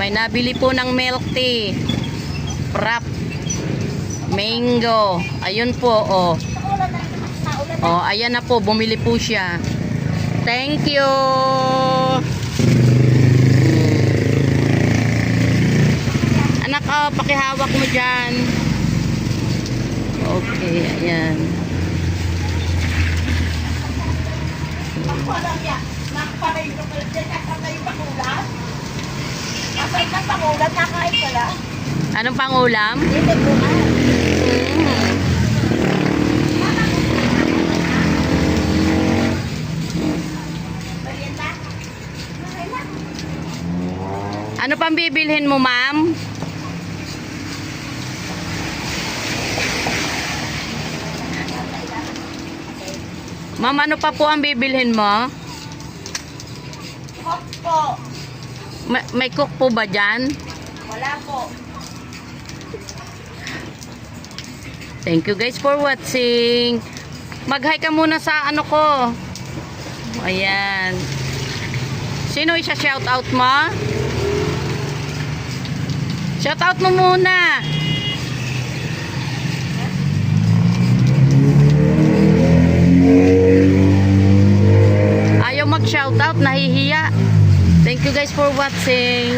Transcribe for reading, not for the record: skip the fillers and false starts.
May nabili po ng milk tea. Frap. Mango. Ayun po, oh. Oh, ayan na po. Bumili po siya. Thank you. Anak, oh, pakihawak mo dyan. Okay, ayan. Anong pangulam? Ano pang bibilhin mo, ma'am? Ma'am, ano pa po ang bibilhin mo? Cook po. May cook po ba dyan? Wala po. Thank you guys for watching. Mag-hi ka muna sa ano ko. Ayan. Sino isa shout out mo? Shout out mo muna. Ayaw mag shout out, nahihiya. Thank you guys for watching.